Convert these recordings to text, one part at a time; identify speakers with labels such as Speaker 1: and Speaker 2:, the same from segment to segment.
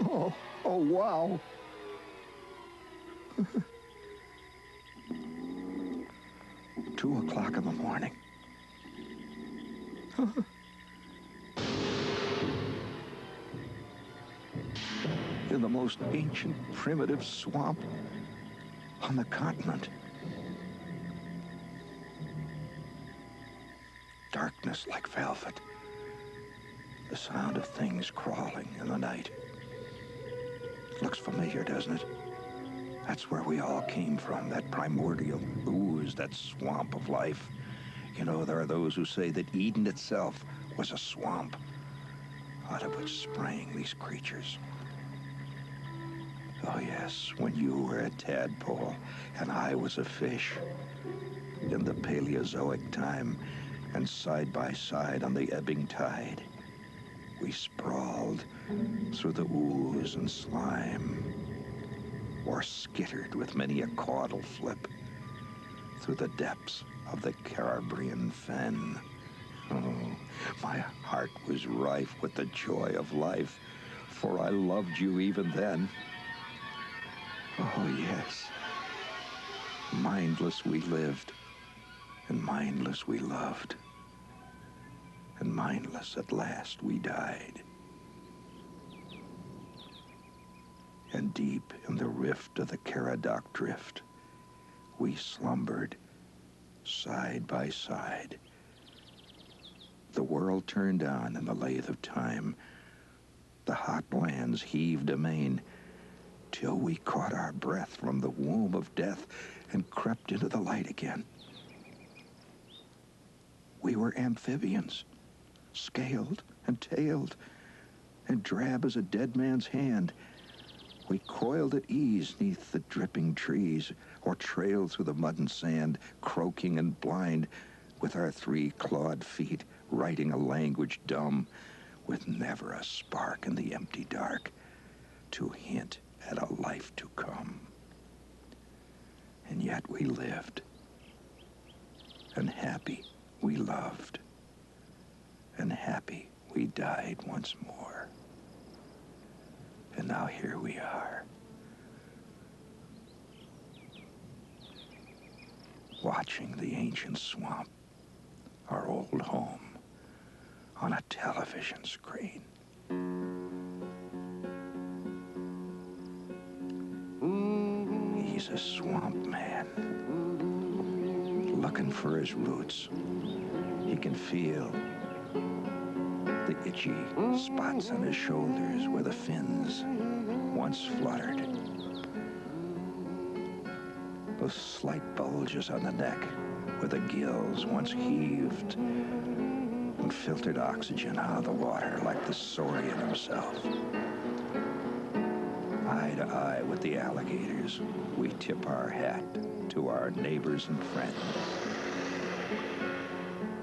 Speaker 1: Oh, wow. 2 o'clock in the morning. In the most ancient, primitive swamp on the continent. Darkness like velvet. The sound of things crawling in the night. Looks familiar, doesn't it? That's where we all came from, that primordial ooze, that swamp of life. You know, there are those who say that Eden itself was a swamp, out of which sprang these creatures. Oh yes, when you were a tadpole and I was a fish, in the Paleozoic time, and side by side on the ebbing tide, we sprawled through the ooze and slime, or skittered with many a caudal flip through the depths of the Cambrian fen. Oh, my heart was rife with the joy of life, for I loved you even then. Oh, yes. Mindless we lived, and mindless we loved, and mindless at last we died. And deep in the rift of the Caradoc drift, we slumbered side by side. The world turned on in the lathe of time. The hot lands heaved amain, till we caught our breath from the womb of death and crept into the light again. We were amphibians, scaled and tailed, and drab as a dead man's hand. We coiled at ease neath the dripping trees, or trailed through the mud and sand, croaking and blind, with our 3 clawed feet writing a language dumb, with never a spark in the empty dark to hint at a life to come. And yet we lived, and happy we loved, and happy we died once more. And now here we are, watching the ancient swamp, our old home, on a television screen. He's a swamp man, looking for his roots. He can feel the itchy spots on his shoulders where the fins once fluttered. Those slight bulges on the neck where the gills once heaved and filtered oxygen out of the water like the saurian himself. Eye to eye with the alligators, we tip our hat to our neighbors and friends.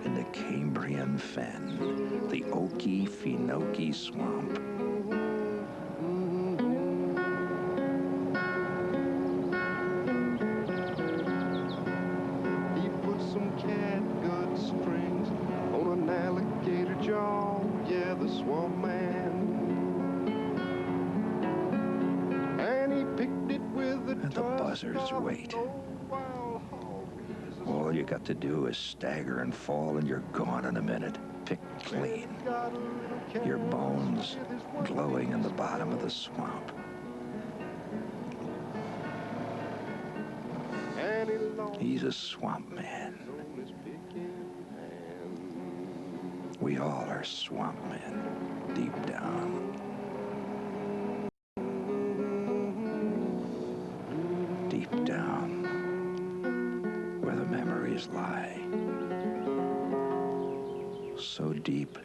Speaker 1: In the Cambrian fen, the Okefenokee swamp.
Speaker 2: He put some catgut strings on an alligator jaw, yeah, the swamp man. And he picked it with
Speaker 1: And the buzzards wait. All you got to do is stagger and fall, and you're gone in a minute, picked clean. Your bones glowing in the bottom of the swamp. He's a swamp man. We all are swamp men, deep down. Deep down, where the memories lie. So deep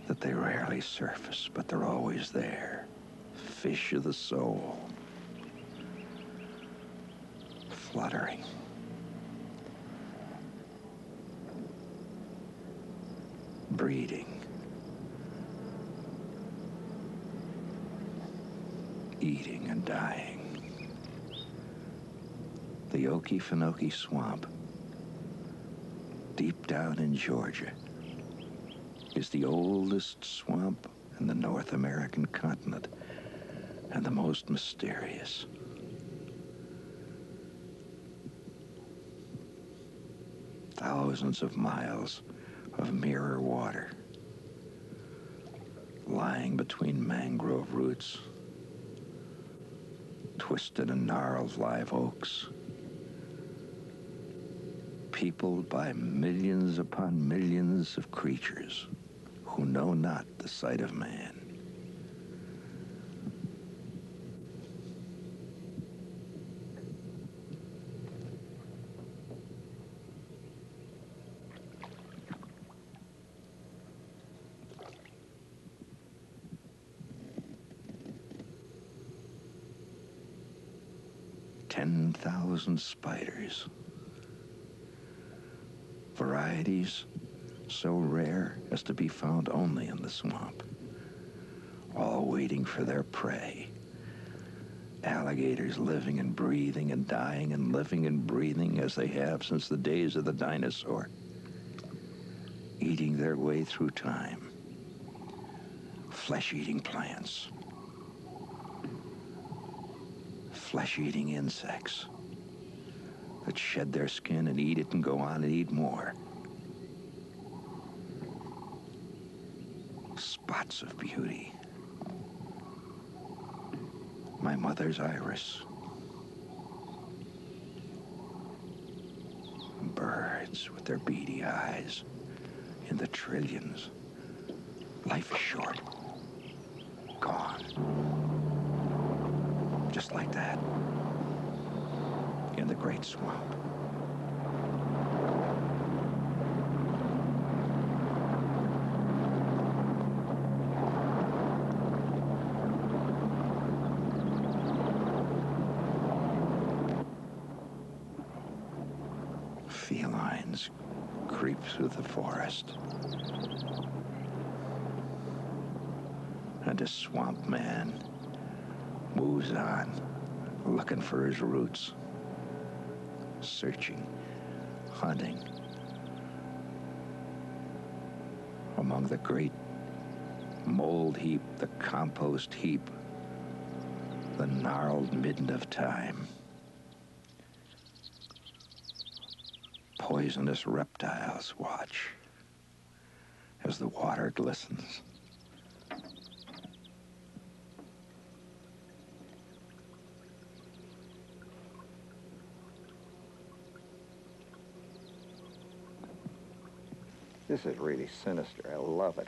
Speaker 1: that they rarely surface, but they're always there. Fish of the soul. Fluttering. Breeding. Eating and dying. The Okefenokee swamp, deep down in Georgia, is the oldest swamp and the North American continent, and the most mysterious. Thousands of miles of mirror water, lying between mangrove roots, twisted and gnarled live oaks, peopled by millions upon millions of creatures who know not the sight of man. "10,000 spiders, varieties so rare as to be found only in the swamp, all waiting for their prey. Alligators living and breathing and dying and living and breathing as they have since the days of the dinosaur, eating their way through time. Flesh-eating plants, flesh-eating insects that shed their skin and eat it and go on and eat more. Spots of beauty. My mother's iris. Birds with their beady eyes in the trillions. Life is short. Gone. Just like that. In the great swamp. Felines creep through the forest. And a swamp man moves on, looking for his roots, searching, hunting among the great mold heap, the compost heap, the gnarled midden of time. Poisonous reptiles watch as the water glistens.
Speaker 3: This is really sinister. I love it.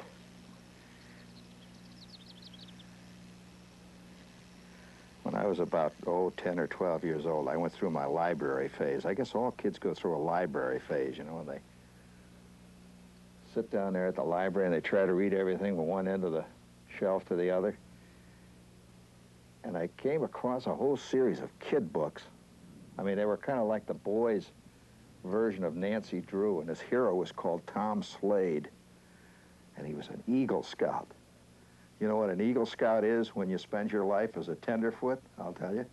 Speaker 3: When I was about, 10 or 12 years old, I went through my library phase. I guess all kids go through a library phase, you know, and they sit down there at the library and they try to read everything from one end of the shelf to the other. And I came across a whole series of kid books. I mean, they were kind of like the boys' version of Nancy Drew, and his hero was called Tom Slade, and he was an Eagle Scout. You know what an Eagle Scout is when you spend your life as a tenderfoot? I'll tell you. In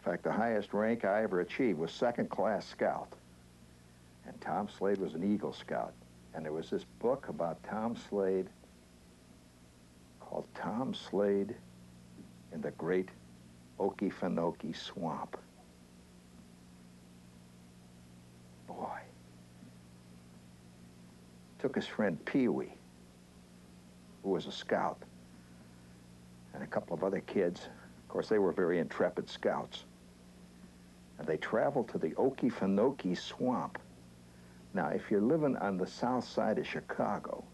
Speaker 3: fact, the highest rank I ever achieved was second-class scout, and Tom Slade was an Eagle Scout. And there was this book about Tom Slade called Tom Slade in the Great Okefenokee Swamp. Boy. Took his friend Pee-wee, who was a scout, and a couple of other kids. Of course, they were very intrepid scouts. And they traveled to the Okefenokee Swamp. Now, if you're living on the south side of Chicago,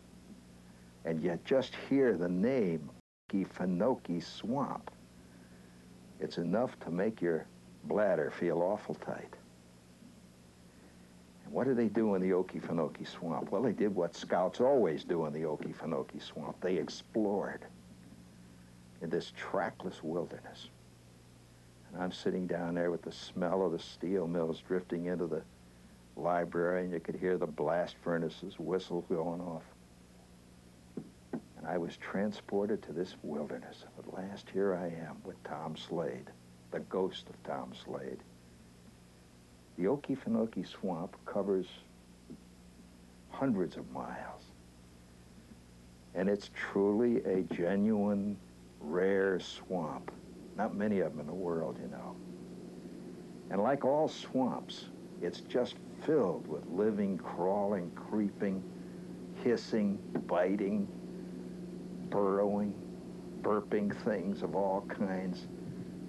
Speaker 3: and you just hear the name Okefenokee Swamp, it's enough to make your bladder feel awful tight. And what did they do in the Okefenokee Swamp? Well, they did what scouts always do in the Okefenokee Swamp. They explored in this trackless wilderness. And I'm sitting down there with the smell of the steel mills drifting into the library, and you could hear the blast furnaces whistle going off. And I was transported to this wilderness. At last, here I am with Tom Slade, the ghost of Tom Slade. The Okefenokee Swamp covers hundreds of miles. And it's truly a genuine, rare swamp. Not many of them in the world, you know. And like all swamps, it's just filled with living, crawling, creeping, hissing, biting, burrowing, burping things of all kinds,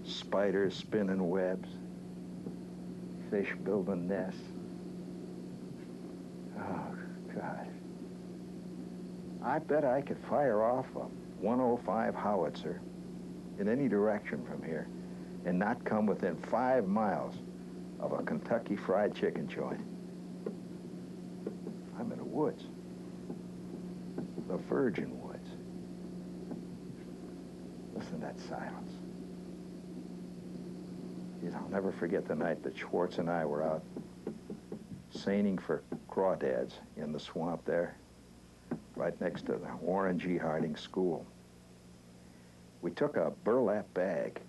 Speaker 3: spiders spinning webs, fish building nests. Oh, God. I bet I could fire off a 105 howitzer in any direction from here and not come within 5 miles of a Kentucky Fried Chicken joint. I'm in the woods, the virgin woods. Listen to that silence. Geez, I'll never forget the night that Schwartz and I were out seining for crawdads in the swamp there, right next to the Warren G. Harding School. We took a burlap bag,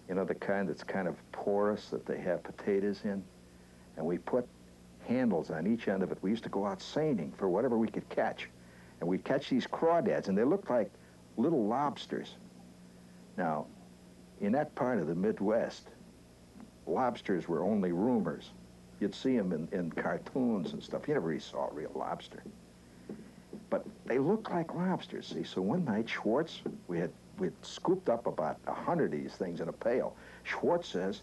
Speaker 3: you know, the kind that's kind of porous that they have potatoes in, and we put handles on each end of it. We used to go out seining for whatever we could catch, and we'd catch these crawdads, and they looked like little lobsters. Now, in that part of the Midwest, lobsters were only rumors. You'd see them in cartoons and stuff. You never really saw a real lobster. But they looked like lobsters, see? So one night, Schwartz, we'd scooped up about 100 of these things in a pail. Schwartz says,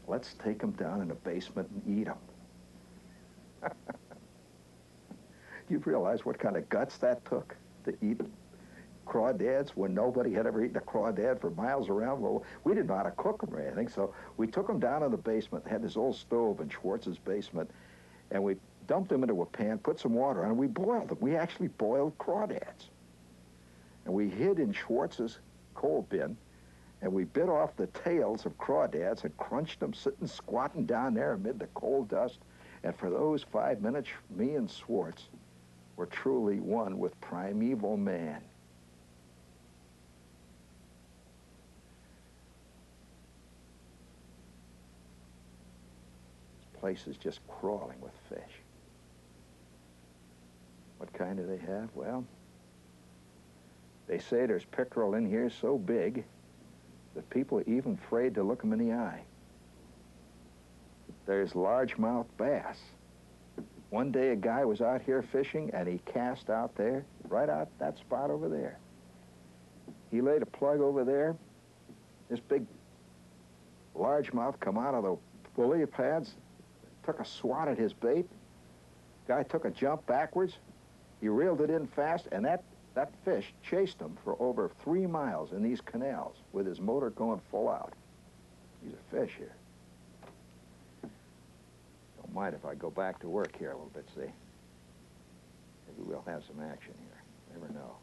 Speaker 3: let's take them down in the basement and eat them. You realize what kind of guts that took to eat crawdads when nobody had ever eaten a crawdad for miles around? Well, we didn't know how to cook them or anything, so we took them down in the basement. They had this old stove in Schwartz's basement, and we dumped them into a pan, put some water on, and we boiled them. We actually boiled crawdads. And we hid in Schwartz's coal bin, and we bit off the tails of crawdads and crunched them sitting squatting down there amid the coal dust. And for those 5 minutes, me and Schwartz were truly one with primeval man. This place is just crawling with fish. What kind do they have? Well, they say there's pickerel in here so big that people are even afraid to look them in the eye. There's largemouth bass. One day a guy was out here fishing and he cast out there, right out that spot over there. He laid a plug over there. This big largemouth come out of the lily pads, took a swat at his bait. Guy took a jump backwards. He reeled it in fast, and that fish chased him for over 3 miles in these canals with his motor going full out. These are fish here. Don't mind if I go back to work here a little bit, see? Maybe we'll have some action here. Never know.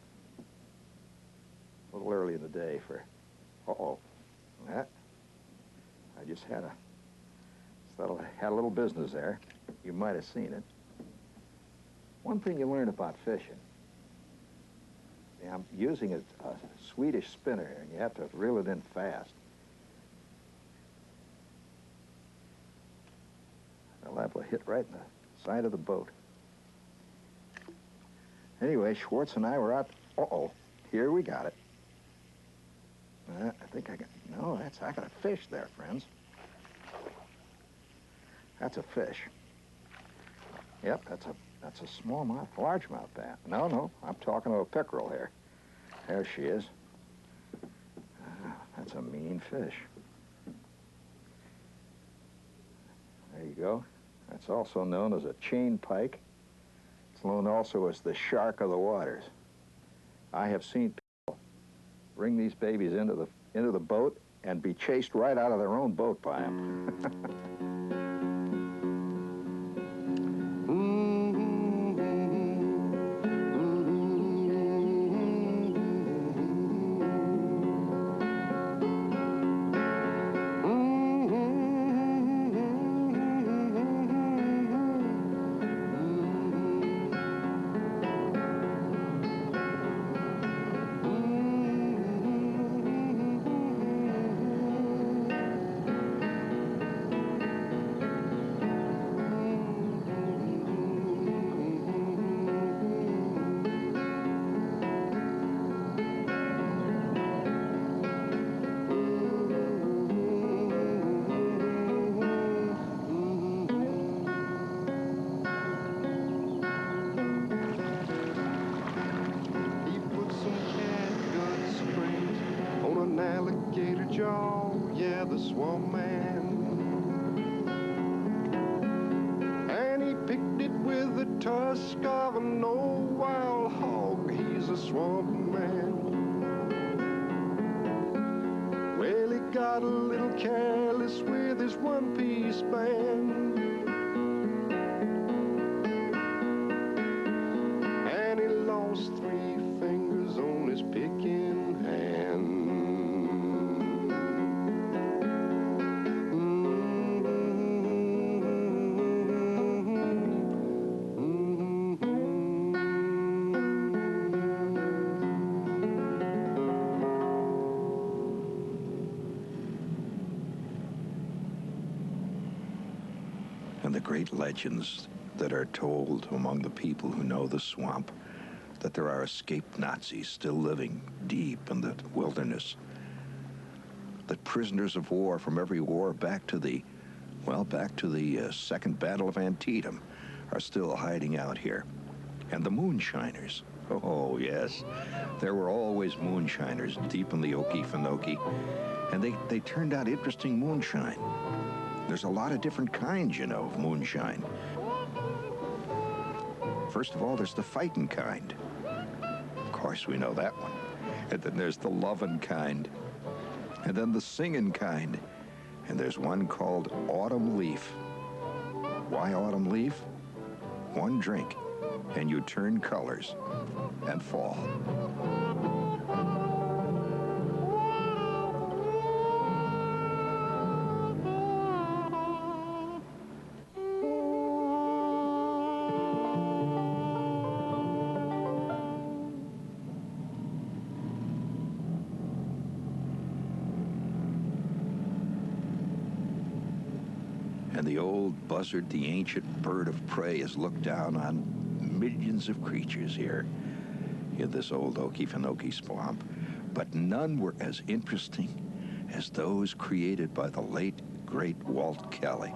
Speaker 3: A little early in the day for... Uh-oh. That. I just had a little business there. You might have seen it. One thing you learn about fishing, I'm using a Swedish spinner here, and you have to reel it in fast. I'll have a hit right in the side of the boat. Anyway, Schwartz and I were out. Uh-oh, here we got it. I think I got, no, I got a fish there, friends. That's a fish. Yep, that's a smallmouth, largemouth bass. No, I'm talking to a pickerel here. There she is. That's a mean fish. There you go. That's also known as a chain pike. It's known also as the shark of the waters. I have seen people bring these babies into the boat and be chased right out of their own boat by them.
Speaker 2: jaw, yeah, the swamp man. And he picked it with the tusk of an old wild hog. He's a swamp man. Well, he got a little careless with his one-piece band, and he lost 3 fingers on his picking hand.
Speaker 1: And the great legends that are told among the people who know the swamp, that there are escaped Nazis still living deep in the wilderness, that prisoners of war from every war back to the Second Battle of Antietam are still hiding out here. And the moonshiners, oh yes, there were always moonshiners deep in the Okefenokee, and they turned out interesting moonshine. There's a lot of different kinds, you know, of moonshine. First of all, there's the fighting kind. Of course, we know that one. And then there's the loving kind. And then the singing kind. And there's one called Autumn Leaf. Why Autumn Leaf? One drink, and you turn colors and fall. And the old buzzard, the ancient bird of prey, has looked down on millions of creatures here in this old Okefenokee swamp, but none were as interesting as those created by the late, great Walt Kelly.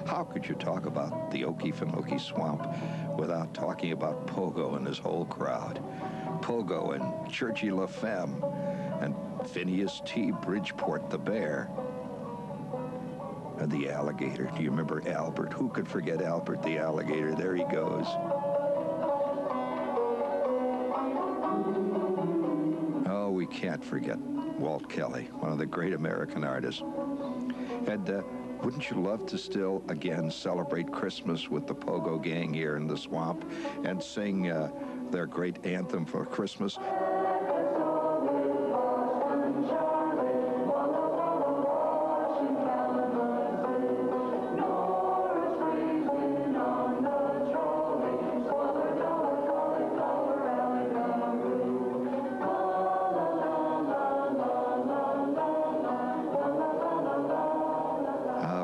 Speaker 1: How could you talk about the Okefenokee swamp without talking about Pogo and his whole crowd? Pogo and Churchy La Femme and Phineas T. Bridgeport the bear, and the alligator. Do you remember Albert? Who could forget Albert the alligator? There he goes. Oh, we can't forget Walt Kelly, one of the great American artists. And wouldn't you love to still, again, celebrate Christmas with the Pogo gang here in the swamp and sing their great anthem for Christmas?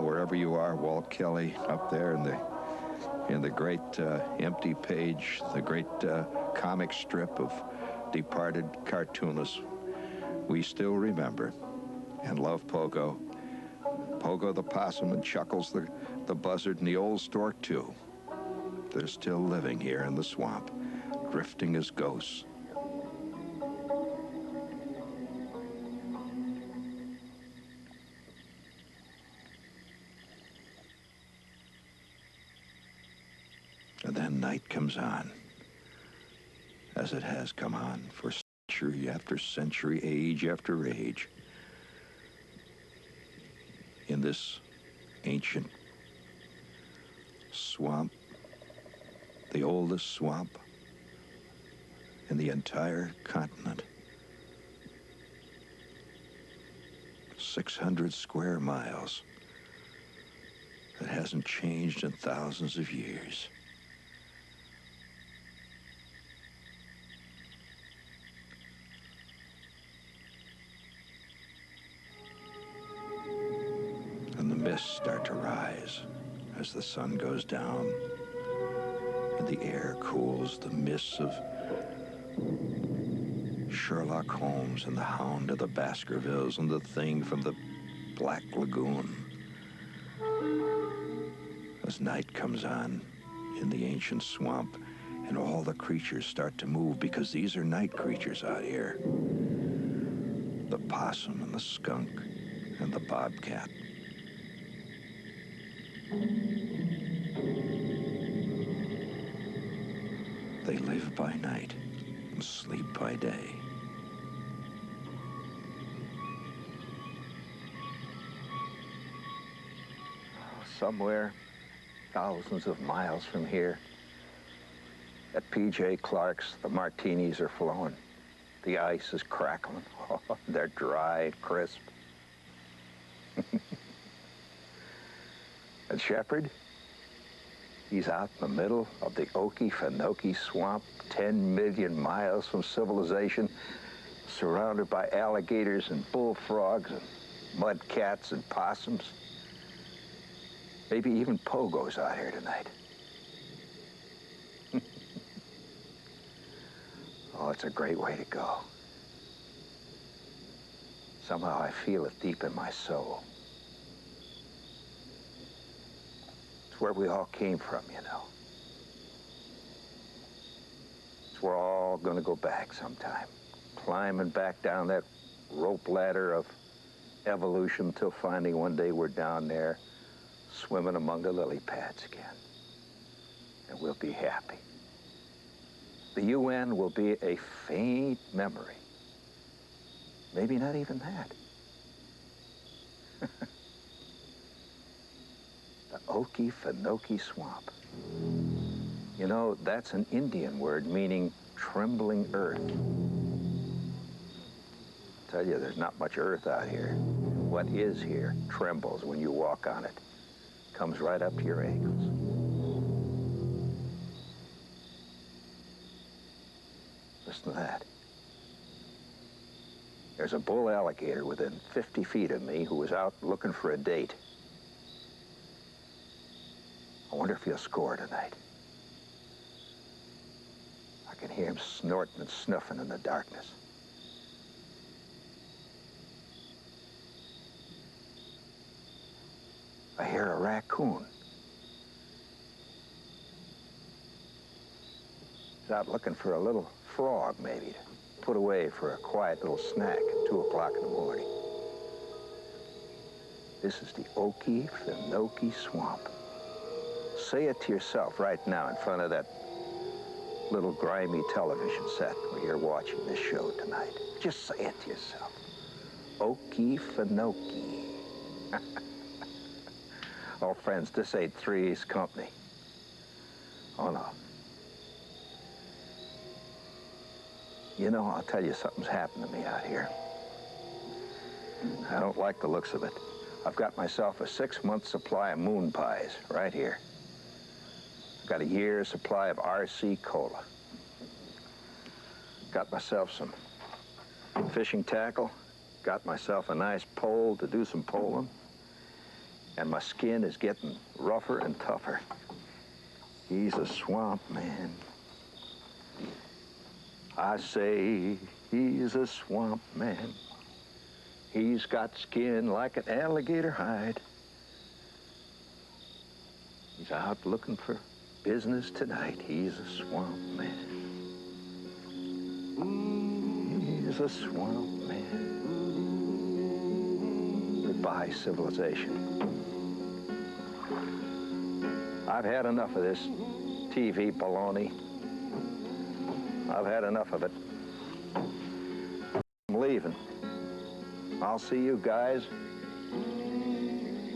Speaker 1: Wherever you are, Walt Kelly, up there in the great empty page, the great comic strip of departed cartoonists, we still remember and love Pogo. Pogo the possum and Chuckles the buzzard and the old stork too. They're still living here in the swamp, drifting as ghosts. And then night comes on, as it has come on for century after century, age after age. In this ancient swamp, the oldest swamp in the entire continent. 600 square miles. It hasn't changed in thousands of years. And the mists start to rise as the sun goes down and the air cools. The mists of Sherlock Holmes and the Hound of the Baskervilles and the Thing from the Black Lagoon. As night comes on in the ancient swamp and all the creatures start to move, because these are night creatures out here. the possum and the skunk and the bobcat. They live by night and sleep by day.
Speaker 3: Somewhere thousands of miles from here, at P.J. Clark's, the martinis are flowing. The ice is crackling. Oh, they're dry and crisp. And Shepherd, he's out in the middle of the Okefenokee swamp, 10 million miles from civilization, surrounded by alligators and bullfrogs and mudcats and possums. Maybe even Pogo's out here tonight. Oh, it's a great way to go. Somehow I feel it deep in my soul. It's where we all came from, you know. It's where we're all gonna go back sometime. Climbing back down that rope ladder of evolution until finally one day we're down there swimming among the lily pads again. And we'll be happy. The UN will be a faint memory. Maybe not even that. The Okefenokee swamp. You know, that's an Indian word meaning trembling earth. I tell you, there's not much earth out here. What is here trembles when you walk on it. Comes right up to your ankles. Listen to that. There's a bull alligator within 50 feet of me who was out looking for a date. I wonder if he'll score tonight. I can hear him snorting and snuffing in the darkness. I hear a raccoon. He's out looking for a little frog, maybe, to put away for a quiet little snack at 2 o'clock in the morning. This is the Okefenokee swamp. Say it to yourself right now in front of that little grimy television set where you're watching this show tonight. Just say it to yourself. Okefenokee. Oh, friends, this ain't Three's Company. Oh, no. You know, I'll tell you, something's happened to me out here. I don't like the looks of it. I've got myself a 6-month supply of moon pies right here. I've got a year's supply of RC Cola. Got myself some fishing tackle. Got myself a nice pole to do some poling. And my skin is getting rougher and tougher. He's a swamp man. I say he's a swamp man. He's got skin like an alligator hide. He's out looking for business tonight. He's a swamp man. He's a swamp man. Goodbye, civilization. I've had enough of this TV baloney. I've had enough of it. I'm leaving. I'll see you guys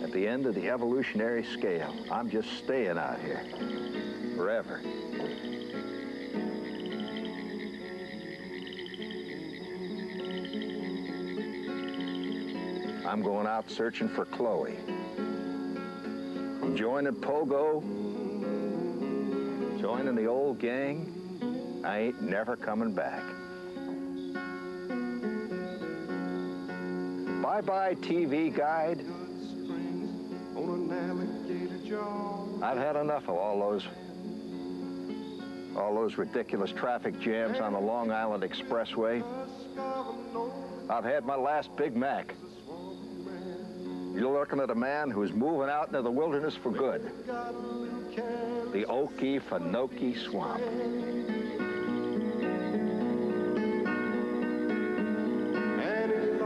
Speaker 3: at the end of the evolutionary scale. I'm just staying out here forever. I'm going out searching for Chloe. I'm joining Pogo, joining the old gang. I ain't never coming back. Bye-bye, TV guide. I've had enough of all those ridiculous traffic jams on the Long Island Expressway. I've had my last Big Mac. You're looking at a man who's moving out into the wilderness for good. The Okefenokee swamp.
Speaker 2: And it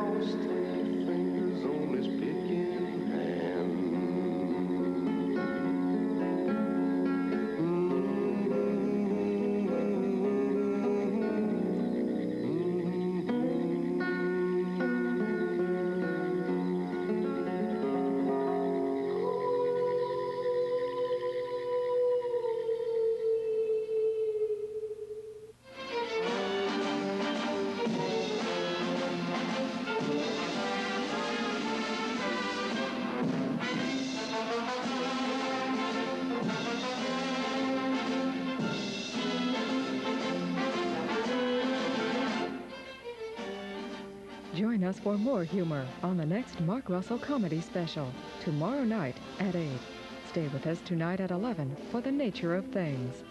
Speaker 4: Join us for more humor on the next Mark Russell comedy special, tomorrow night at 8. Stay with us tonight at 11 for The Nature of Things.